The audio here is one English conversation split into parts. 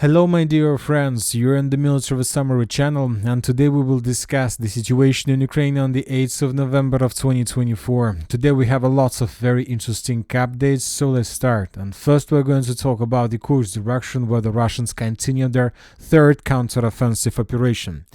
Hello my dear friends, you're in the Military Summary channel, and today we will discuss the situation in Ukraine on the 8th of November of 2024. Today we have a lots of very interesting updates, so let's start. And first we're going to talk about the Kursk direction, where the Russians continue their third counteroffensive operation.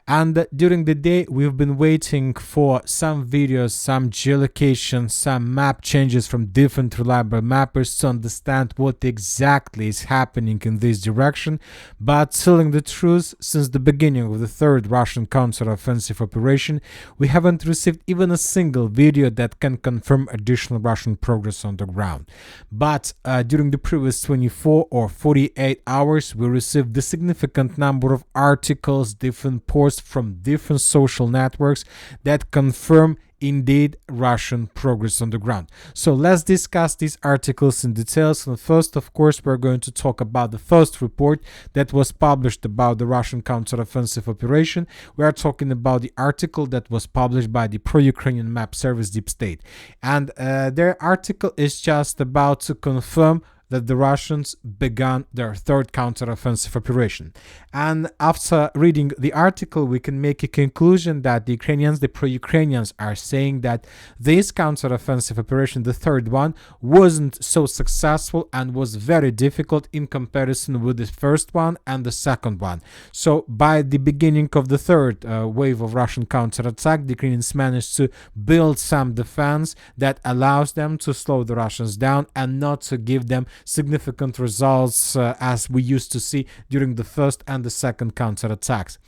And during the day, we've been waiting for some videos, some geolocation, some map changes from different reliable mappers to understand what exactly is happening in this direction. But telling the truth, since the beginning of the third Russian counteroffensive operation, we haven't received even a single video that can confirm additional Russian progress on the ground. But during the previous 24 or 48 hours, we received a significant number of articles, different posts from different social networks that confirm indeed Russian progress on the ground. So let's discuss these articles in details. And first, of course, we're going to talk about the first report that was published about the Russian counteroffensive operation. We are talking about the article that was published by the pro-Ukrainian map service Deep State. And their article is just about to confirm that the Russians began their third counteroffensive operation. And after reading the article, we can make a conclusion that the Ukrainians, the pro-Ukrainians, are saying that this counteroffensive operation, the third one, wasn't so successful and was very difficult in comparison with the first one and the second one. So by the beginning of the third wave of Russian counterattack, the Ukrainians managed to build some defense that allows them to slow the Russians down and not to give them significant results as we used to see during the first and the second counterattacks.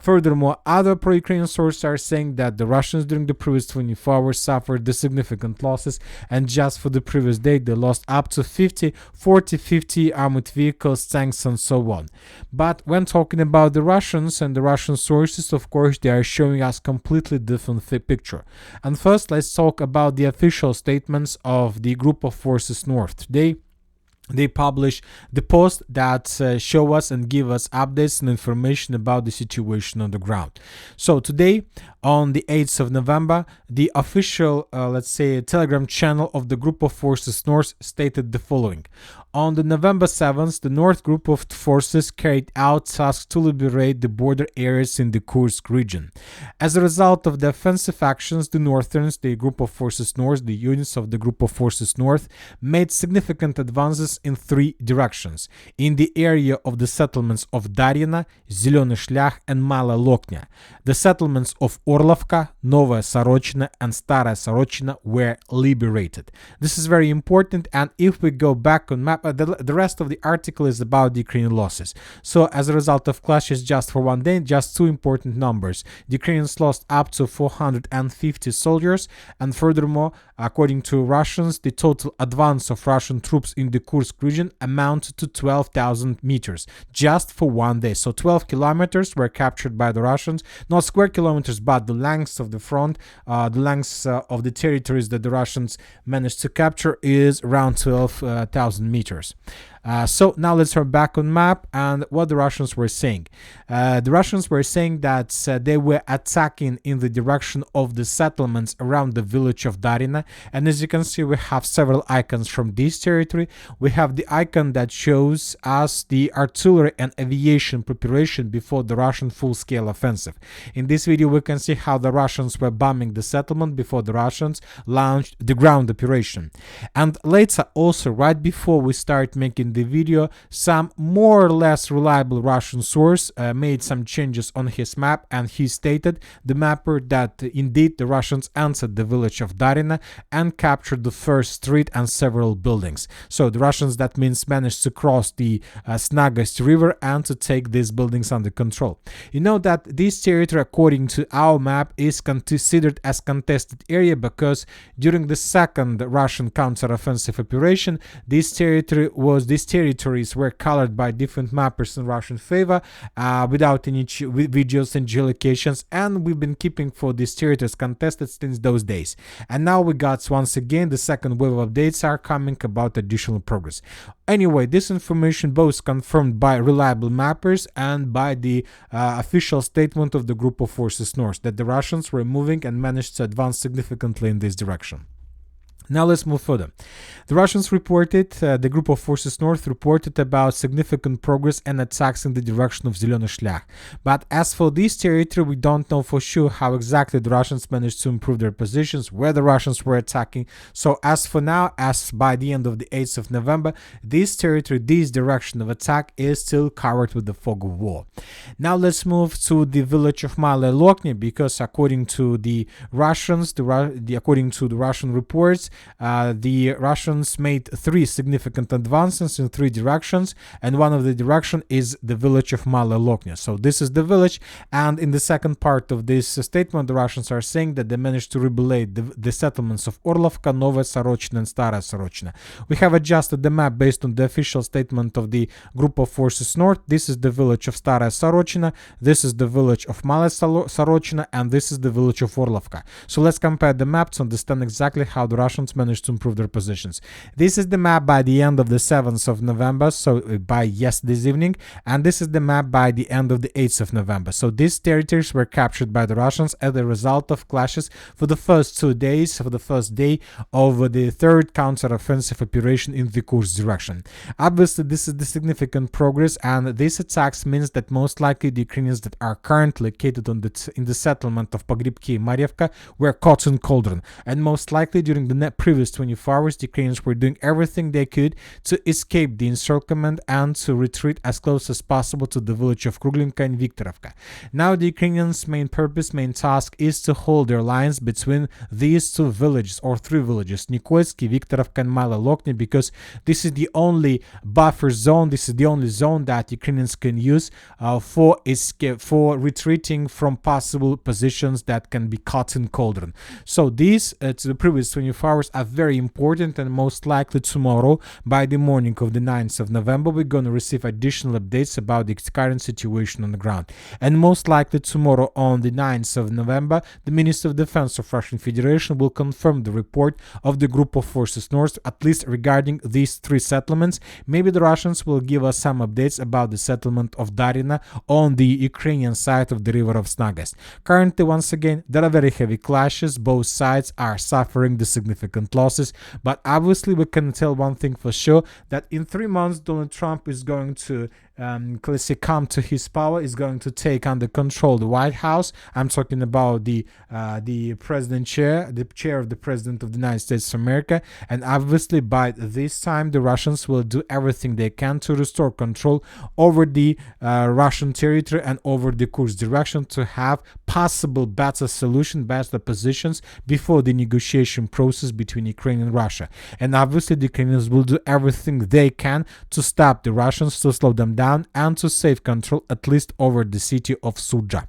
Furthermore, other pro-Ukrainian sources are saying that the Russians during the previous 24 hours suffered the significant losses, and just for the previous day they lost up to 50 armored vehicles, tanks and so on. But when talking about the Russians and the Russian sources, of course they are showing us completely different picture. And first let's talk about the official statements of the Group of Forces North. Today they publish the post that show us and give us updates and information about the situation on the ground. So today, on the 8th of November, the official, let's say, Telegram channel of the Group of Forces North stated the following. On the November 7th, the North Group of Forces carried out tasks to liberate the border areas in the Kursk region. As a result of the offensive actions, the Northerns, the Group of Forces North, the units of the Group of Forces North, made significant advances in three directions. In the area of the settlements of Darina, Zelený Shlях and Mala Loknya. The settlements of Orlovka, Novaya Sorochina and Staraya Sorochina were liberated. This is very important, and if we go back on map, the rest of the article is about the Ukrainian losses. So as a result of clashes just for one day, just two important numbers. The Ukrainians lost up to 450 soldiers, and furthermore, according to Russians, the total advance of Russian troops in the Kursk region amounted to 12,000 meters just for one day. So 12 kilometers were captured by the Russians, not square kilometers, but the length of the front, the length of the territories that the Russians managed to capture is around 12,000 meters. So now let's turn back on map and what the Russians were saying. The Russians were saying that they were attacking in the direction of the settlements around the village of Darina, and as you can see we have several icons from this territory. We have the icon that shows us the artillery and aviation preparation before the Russian full-scale offensive. In this video we can see how the Russians were bombing the settlement before the Russians launched the ground operation. And later also, right before we start making the video, some more or less reliable Russian source made some changes on his map, and he stated, the mapper, that indeed the Russians entered the village of Darina and captured the first street and several buildings. So the Russians, that means, managed to cross the Snagast river and to take these buildings under control. You know that this territory, according to our map, is considered as contested area because during the second Russian counteroffensive operation, this territories were colored by different mappers in Russian favor without any videos and geolocations, and we've been keeping for these territories contested since those days. And now we got once again the second wave of updates are coming about additional progress. Anyway, this information both confirmed by reliable mappers and by the official statement of the Group of Forces North that the Russians were moving and managed to advance significantly in this direction. Now let's move further. The Russians reported, the group of forces north reported about significant progress and attacks in the direction of Zelený Shlях. But as for this territory, we don't know for sure how exactly the Russians managed to improve their positions, where the Russians were attacking. So as for now, as by the end of the 8th of November, this territory, this direction of attack is still covered with the fog of war. Now let's move to the village of Malaya Lokny, because according to the Russians, according to the Russian reports, the Russians made 3 significant advances in 3 directions, and one of the direction is the village of Malaya Lokny. So this is the village, and in the second part of this statement, the Russians are saying that they managed to rebellate the settlements of Orlovka, Novaya Sorochina, and Staraya Sorochina. We have adjusted the map based on the official statement of the group of forces north. This is the village of Staraya Sorochina, this is the village of Malaya Sorochina, and this is the village of Orlovka. So let's compare the map to understand exactly how the Russians managed to improve their positions. This is the map by the end of the 7th of November, so by yesterday's evening, and this is the map by the end of the 8th of November. So these territories were captured by the Russians as a result of clashes for the first 2 days, for the first day of the third counter-offensive operation in the Kursk direction. Obviously, this is the significant progress, and this attacks means that most likely the Ukrainians that are currently located in the settlement of Pogribki and Marievka were caught in cauldron, and most likely during the previous 24 hours, the Ukrainians were doing everything they could to escape the encirclement and to retreat as close as possible to the village of Kruglinka and Viktorovka. Now the Ukrainians' main task is to hold their lines between these 2 villages, or 3 villages, Nikoitsky, Viktorovka, and Malaya Lokny, because this is the only buffer zone, this is the only zone that Ukrainians can use for escape, for retreating from possible positions that can be caught in cauldron. So these, to the previous 24 hours, are very important, and most likely tomorrow, by the morning of the 9th of November, we're going to receive additional updates about the current situation on the ground. And most likely tomorrow, on the 9th of November, the Minister of Defense of Russian Federation will confirm the report of the group of forces north, at least regarding these 3 settlements. Maybe the Russians will give us some updates about the settlement of Darina on the Ukrainian side of the river of Snagast. Currently, once again, there are very heavy clashes. Both sides are suffering the significant losses, but obviously we can tell one thing for sure, that in 3 months Donald Trump is going to come to his power, is going to take under control the White House. I'm talking about the chair of the President of the United States of America, and obviously by this time the Russians will do everything they can to restore control over the Russian territory and over the Kursk direction, to have possible better solution, better positions before the negotiation process between Ukraine and Russia. And obviously the Ukrainians will do everything they can to stop the Russians, to slow them down, and to save control at least over the city of Sudzha.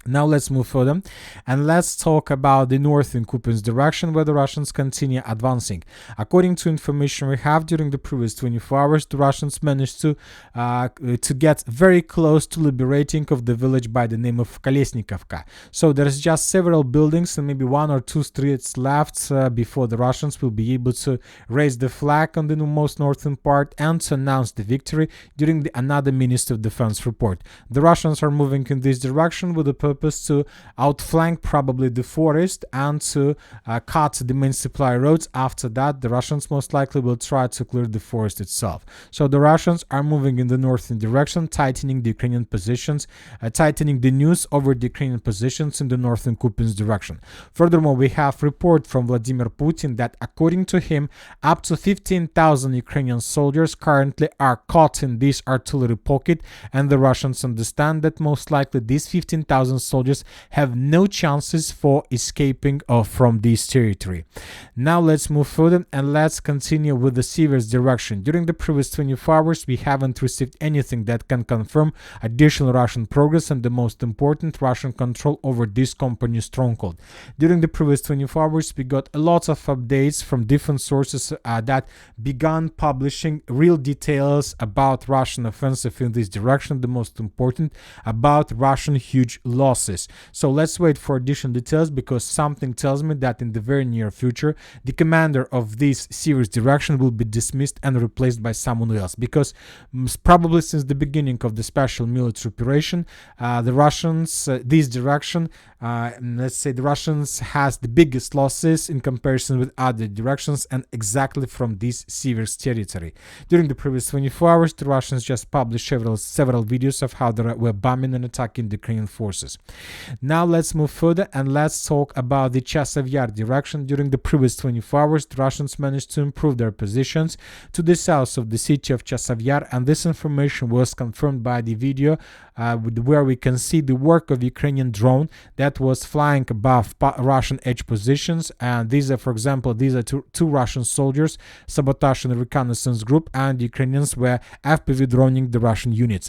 Now let's move further, and let's talk about the north in Kupyansk direction, where the Russians continue advancing. According to information we have, during the previous 24 hours, the Russians managed to get very close to liberating of the village by the name of Kolesnikovka. So there's just several buildings and maybe 1 or 2 streets left before the Russians will be able to raise the flag on the most northern part and to announce the victory during another Minister of Defense report. The Russians are moving in this direction with the purpose to outflank probably the forest and to cut the main supply roads. After that, the Russians most likely will try to clear the forest itself. So the Russians are moving in the northern direction, tightening the Ukrainian positions, tightening the news over the Ukrainian positions in the northern Kupyansk direction. Furthermore, we have report from Vladimir Putin that according to him, up to 15,000 Ukrainian soldiers currently are caught in this artillery pocket, and the Russians understand that most likely these 15,000 soldiers have no chances for escaping from this territory. Now let's move further and let's continue with the Siversk direction. During the previous 24 hours, we haven't received anything that can confirm additional Russian progress and the most important, Russian control over this company's stronghold. During the previous 24 hours, we got a lot of updates from different sources that began publishing real details about Russian offensive in this direction, the most important, about Russian huge losses. losses. So let's wait for additional details, because something tells me that in the very near future the commander of this series direction will be dismissed and replaced by someone else, because probably since the beginning of the special military operation, the Russians, this direction, let's say the Russians has the biggest losses in comparison with other directions, and exactly from this series territory. During the previous 24 hours, the Russians just published several videos of how they were bombing and attacking the Ukrainian forces. Now let's move further and let's talk about the Chasiv Yar direction. During the previous 24 hours, the Russians managed to improve their positions to the south of the city of Chasiv Yar, and this information was confirmed by the video where we can see the work of Ukrainian drone that was flying above Russian edge positions. And these are, for example, two Russian soldiers, sabotage and reconnaissance group, and the Ukrainians were FPV droning the Russian units.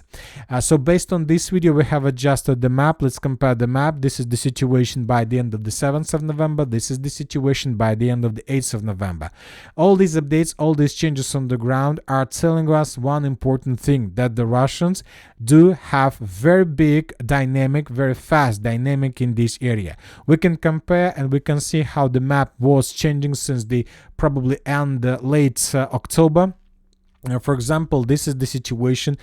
So based on this video, we have adjusted the map. Let's compare the map. This is the situation by the end of the 7th of November. This is the situation by the end of the 8th of November. All these updates, all these changes on the ground are telling us one important thing, that the Russians do have very big dynamic, very fast dynamic in this area. We can compare and we can see how the map was changing since the probably end late October. For example, this is the situation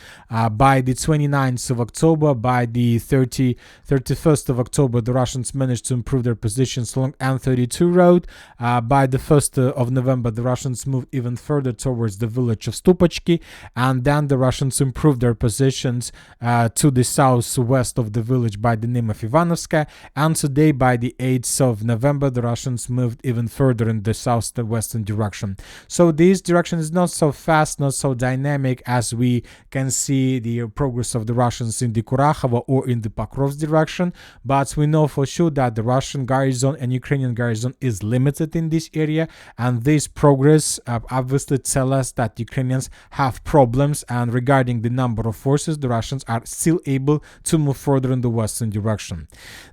by the 29th of October. By the 31st of October, the Russians managed to improve their positions along N32 road. By the 1st of November, the Russians moved even further towards the village of Stupachki, and then the Russians improved their positions to the southwest of the village by the name of Ivanovska, and today by the 8th of November, the Russians moved even further in the southwestern direction. So this direction is not so fast, not so dynamic as we can see the progress of the Russians in the Kurakhove or in the Pokrovsk direction, but we know for sure that the Russian garrison and Ukrainian garrison is limited in this area, and this progress obviously tell us that Ukrainians have problems, and regarding the number of forces, the Russians are still able to move further in the western direction.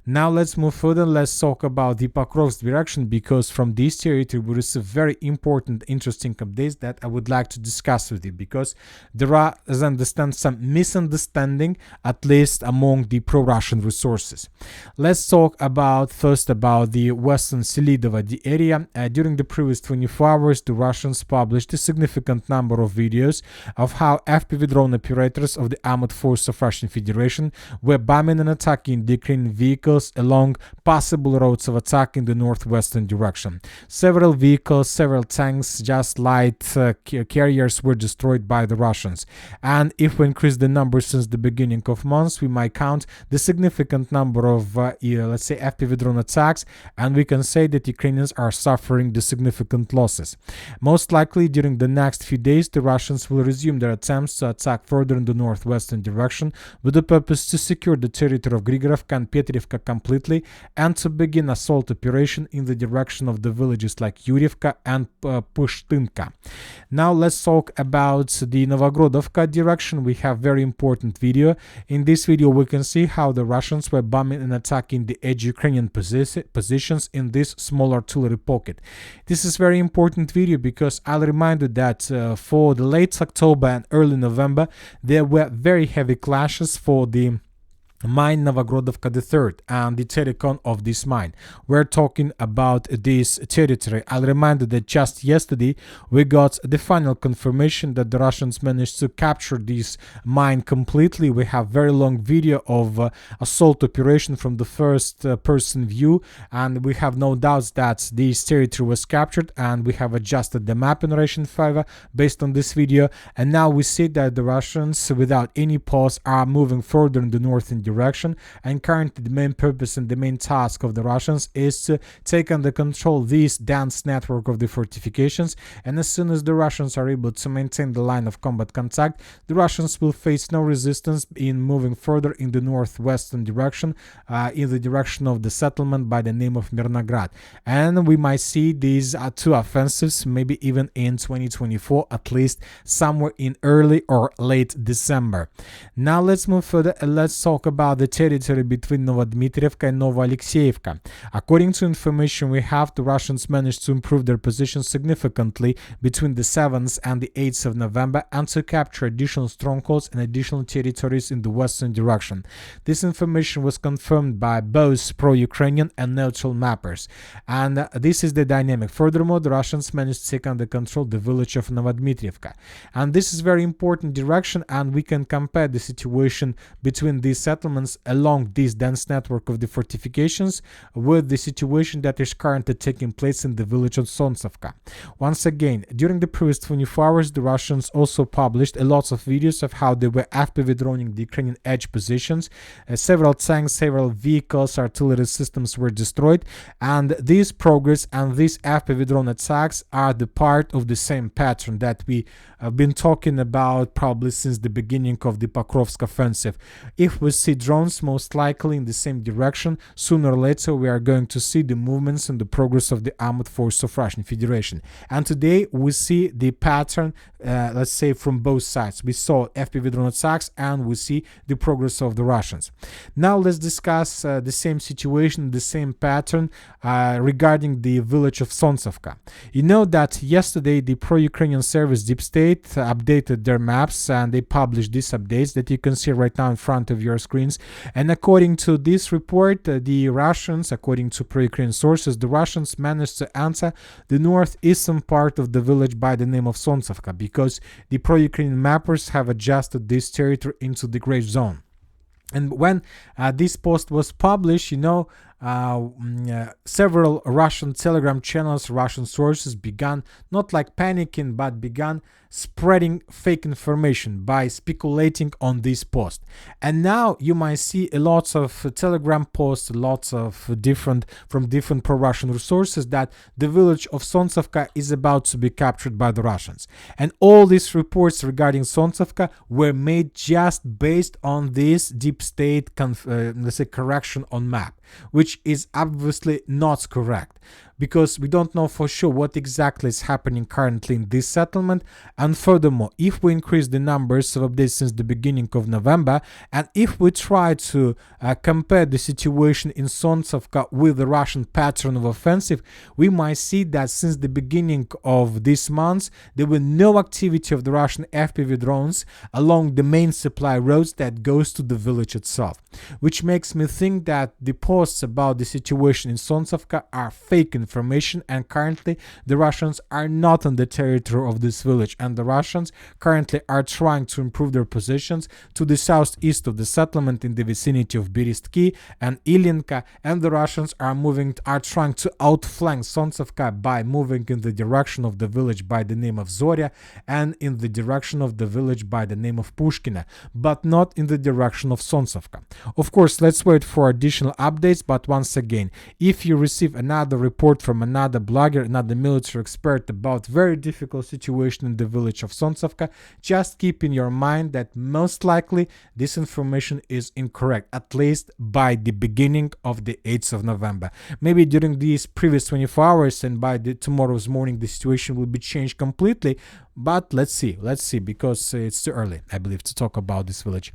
Now let's move further. Let's talk about the Pokrovsk direction, because from this territory we receive very important, interesting updates that I would like to discuss with you, because there are, as I understand, some misunderstanding, at least among the pro-Russian resources. Let's talk first about the western Selidova, the area. During the previous 24 hours, the Russians published a significant number of videos of how FPV drone operators of the armed force of Russian Federation were bombing and attacking the Ukrainian vehicles along possible roads of attack in the northwestern direction. Several vehicles, several tanks, just light carriers were destroyed by the Russians. And if we increase the number since the beginning of months, we might count the significant number of, let's say, FPV drone attacks, and we can say that Ukrainians are suffering the significant losses. Most likely, during the next few days, the Russians will resume their attempts to attack further in the northwestern direction with the purpose to secure the territory of Grigorovka and Petrivka completely, and to begin assault operation in the direction of the villages like Yurivka and Pushtinka. Now let's talk about the Novogrodovka direction. We have very important video. In this video we can see how the Russians were bombing and attacking the edge Ukrainian positions in this small artillery pocket. This is very important video because I'll remind you that for the late October and early November there were very heavy clashes for the mine Novogrodovka III and the telecom of this mine. We're talking about this territory. I'll remind you that just yesterday we got the final confirmation that the Russians managed to capture this mine completely. We have very long video of assault operation from the first person view, and we have no doubts that this territory was captured, and we have adjusted the map in Russian favor based on this video, and now we see that the Russians without any pause are moving further in the northern direction, and currently the main purpose and the main task of the Russians is to take under control this dense network of the fortifications, and as soon as the Russians are able to maintain the line of combat contact, the Russians will face no resistance in moving further in the northwestern direction, in the direction of the settlement by the name of Mirnograd, and we might see these two offensives maybe even in 2024, at least somewhere in early or late December. Now let's move further and let's talk about about the territory between Novodmitrievka and Novoalexeyevka. According to information we have, the Russians managed to improve their position significantly between the 7th and the 8th of November and to capture additional strongholds and additional territories in the western direction. This information was confirmed by both pro-Ukrainian and neutral mappers. And this is the dynamic. Furthermore, the Russians managed to take under control the village of Novodmitrievka. And this is very important direction, and we can compare the situation between these settlements along this dense network of the fortifications with the situation that is currently taking place in the village of Sontsovka. Once again, during the previous 24 hours, the Russians also published a lot of videos of how they were FPV droning the Ukrainian edge positions. Several tanks, several vehicles, artillery systems were destroyed, and this progress and these FPV drone attacks are the part of the same pattern that we have been talking about probably since the beginning of the Pokrovsk offensive. If we see drones most likely in the same direction, sooner or later we are going to see the movements and the progress of the armed force of Russian Federation. And today we see the pattern, let's say, from both sides. We saw FPV drone attacks and we see the progress of the Russians. Now let's discuss the same situation, the same pattern regarding the village of Sontsovka. You know that yesterday the pro-Ukrainian service Deep State updated their maps, and they published these updates that you can see right now in front of your screens. And according to this report, the Russians, according to pro-Ukrainian sources, the Russians managed to enter the northeastern part of the village by the name of Sontsovka, because the pro-Ukrainian mappers have adjusted this territory into the gray zone. And when this post was published, you know, several Russian Telegram channels, Russian sources began not like panicking, but began spreading fake information by speculating on this post. And now you might see a lot of Telegram posts, lots of different pro-Russian resources that the village of Sontsovka is about to be captured by the Russians. And all these reports regarding Sontsovka were made just based on this deep state, let's say, correction on map, which is obviously not correct, because we don't know for sure what exactly is happening currently in this settlement. And furthermore, if we increase the numbers of updates since the beginning of November, and if we try to compare the situation in Sontsovka with the Russian pattern of offensive, we might see that since the beginning of this month, there were no activity of the Russian FPV drones along the main supply roads that goes to the village itself, which makes me think that the posts about the situation in Sontsovka are fake information, and currently the Russians are not on the territory of this village, and the Russians currently are trying to improve their positions to the southeast of the settlement in the vicinity of Berestki and Ilinka, and the Russians are trying to outflank Sontsovka by moving in the direction of the village by the name of Zorya and in the direction of the village by the name of Pushkina, but not in the direction of Sontsovka. Of course, let's wait for additional updates, but once again, if you receive another report from another blogger, another military expert about very difficult situation in the village of Sontsovka, just keep in your mind that most likely this information is incorrect, at least by the beginning of the 8th of November. Maybe during these previous 24 hours and by tomorrow's morning the situation will be changed completely, but let's see, because it's too early, I believe, to talk about this village.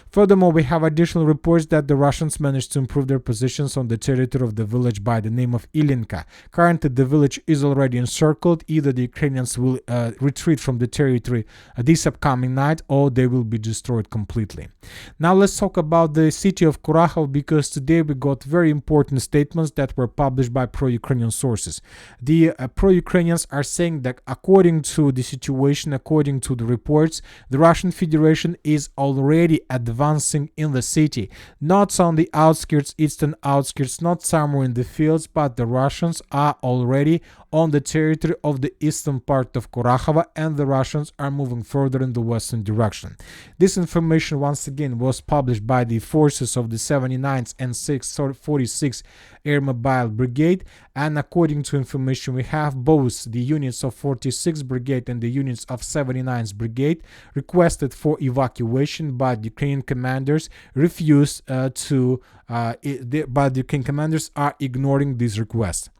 Furthermore, we have additional reports that the Russians managed to improve their positions on the territory of the village by the name of Ilinka. Currently, the village is already encircled. Either the Ukrainians will retreat from the territory this upcoming night, or they will be destroyed completely. Now let's talk about the city of Kurakhove, because today we got very important statements that were published by pro-Ukrainian sources. The pro-Ukrainians are saying that according to the situation, according to the reports, the Russian Federation is already advancing in the city, not on the outskirts, eastern outskirts, not somewhere in the fields, but the Russians are already on the territory of the eastern part of Kurakhove, and the Russians are moving further in the western direction. This information once again was published by the forces of the 79th and 46th Air Mobile Brigade, and according to information we have, both the units of 46th Brigade and the units of 79th Brigade requested for evacuation, but Ukrainian commanders refused but the Ukrainian commanders are ignoring this request.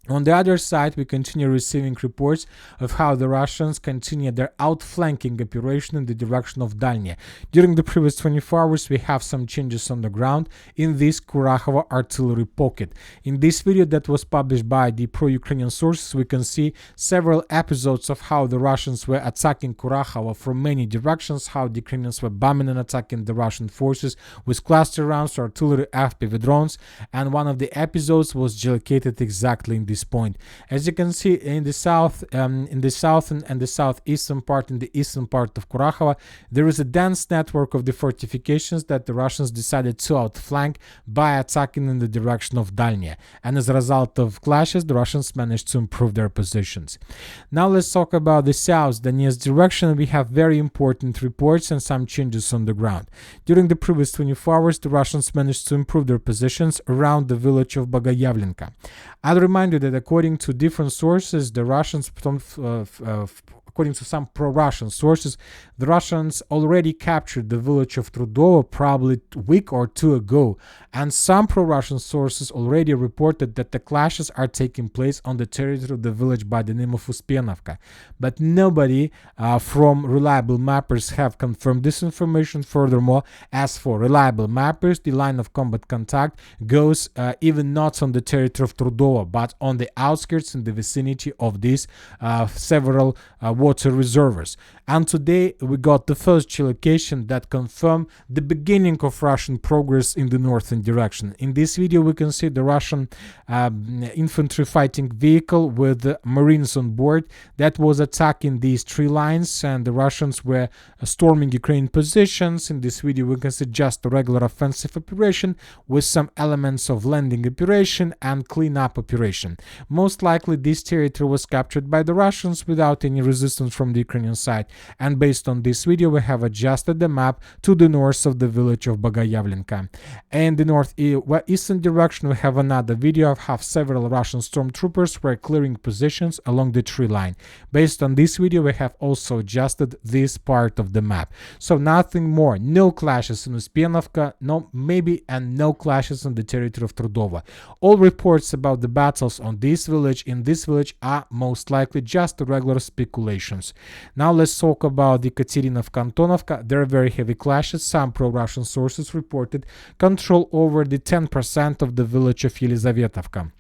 On the other side, we continue receiving reports of how the Russians continue their outflanking operation in the direction of Dalnya. During the previous 24 hours, we have some changes on the ground in this Kurakhove artillery pocket. In this video that was published by the pro-Ukrainian sources, we can see several episodes of how the Russians were attacking Kurakhove from many directions, how the Ukrainians were bombing and attacking the Russian forces with cluster rounds, artillery, FPV drones, and one of the episodes was located exactly in this point. As you can see in the south, and the southeastern part, in the eastern part of Kurakhove, there is a dense network of the fortifications that the Russians decided to outflank by attacking in the direction of Dalnya. And as a result of clashes, the Russians managed to improve their positions. Now let's talk about the south, Donetsk direction. We have very important reports and some changes on the ground. During the previous 24 hours, the Russians managed to improve their positions around the village of Bogayavlenka. I'll remind you that according to different sources, the Russians, according to some pro-Russian sources, the Russians already captured the village of Trudovo probably a week or two ago, and some pro-Russian sources already reported that the clashes are taking place on the territory of the village by the name of Uspienovka. But nobody from reliable mappers have confirmed this information. Furthermore, as for reliable mappers, the line of combat contact goes even not on the territory of Trudovo, but on the outskirts in the vicinity of these several water reservoirs. And today we got the first location that confirmed the beginning of Russian progress in the northern direction. In this video we can see the Russian infantry fighting vehicle with Marines on board that was attacking these three lines, and the Russians were storming Ukrainian positions. In this video we can see just a regular offensive operation with some elements of landing operation and cleanup operation. Most likely this territory was captured by the Russians without any resistance from the Ukrainian side, and based on this video we have adjusted the map to the north of the village of Bogayavlenka. And the northeastern direction we have another video of how several Russian stormtroopers were clearing positions along the tree line. Based on this video we have also adjusted this part of the map. So nothing more, no clashes in Uspienovka, no clashes on the territory of Trudovo. All reports about the battles on this village, in this village, are most likely just regular speculations. Now let's talk about the Ekaterinov-Antonovka. There are very heavy clashes. Some pro-Russian sources reported control over the 10% of the village of Yelizavetovka.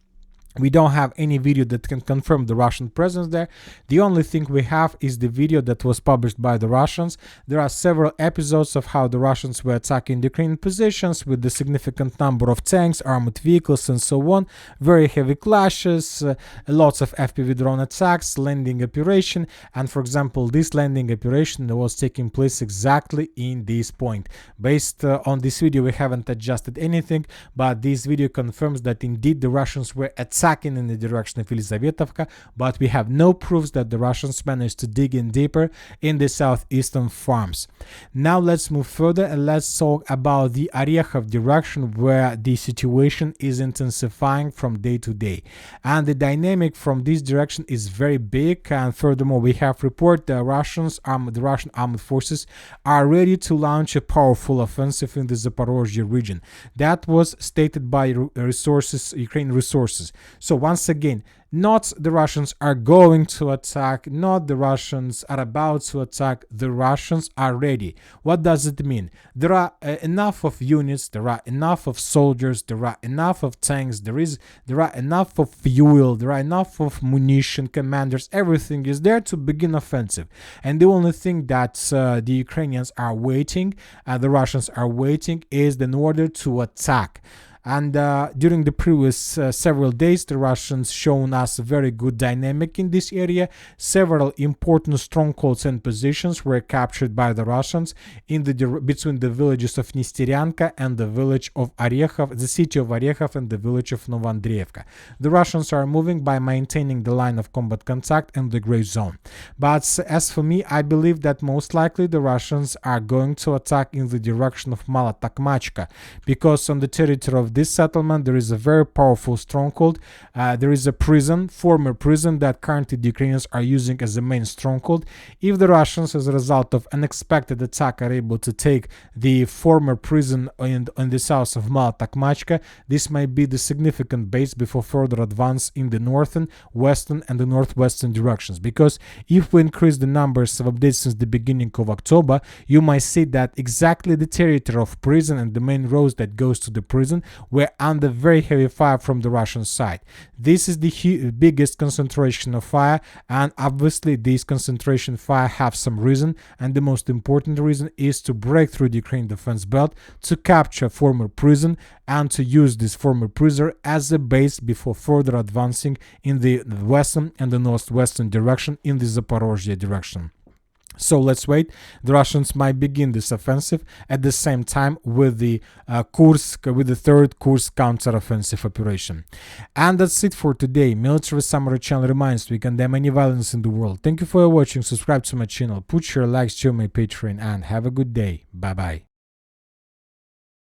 We don't have any video that can confirm the Russian presence there. The only thing we have is the video that was published by the Russians. There are several episodes of how the Russians were attacking the Ukrainian positions with a significant number of tanks, armored vehicles, and so on. Very heavy clashes, lots of FPV drone attacks, landing operation, and for example, this landing operation was taking place exactly in this point. Based on this video, we haven't adjusted anything, but this video confirms that indeed the Russians were attacking in the direction of Yelizavetovka, but we have no proofs that the Russians managed to dig in deeper in the southeastern farms. Now let's move further and let's talk about the Orekhov direction, where the situation is intensifying from day to day, and the dynamic from this direction is very big. And furthermore, we have report the Russian armed forces are ready to launch a powerful offensive in the Zaporizhzhia region. That was stated by Ukrainian resources. So once again, not the Russians are going to attack, not the Russians are about to attack, the Russians are ready. What does it mean? There are enough of units, there are enough of soldiers, there are enough of tanks, there are enough of fuel, there are enough of munition, commanders, everything is there to begin offensive. And the only thing that the Ukrainians are waiting, the Russians are waiting, is in order to attack. And during the previous several days, the Russians shown us a very good dynamic in this area. Several important strongholds and positions were captured by the Russians in the between the villages of Nesteryanka and the village of Orekhov, the city of Orekhov, and the village of Novandreevka. The Russians are moving by maintaining the line of combat contact and the gray zone. But as for me, I believe that most likely the Russians are going to attack in the direction of Mala Takmachka, because on the territory of of this settlement there is a very powerful stronghold. There is a prison, former prison, that currently the Ukrainians are using as a main stronghold. If the Russians, as a result of unexpected attack, are able to take the former prison in the south of Mala-Takmachka, this might be the significant base before further advance in the northern, western and the northwestern directions. Because if we increase the numbers of updates since the beginning of October, you might see that exactly the territory of prison and the main roads that goes to the prison were under very heavy fire from the Russian side. This is the biggest concentration of fire, and obviously these concentration fire have some reason, and the most important reason is to break through the Ukraine defense belt, to capture former prison and to use this former prison as a base before further advancing in the western and the northwestern direction in the Zaporizhzhia direction. So let's wait. The Russians might begin this offensive at the same time with the Kursk, with the third Kursk counter-offensive operation. And that's it for today. Military Summary channel reminds we condemn any violence in the world. Thank you for watching. Subscribe to my channel, put your likes to my Patreon, and have a good day. Bye bye.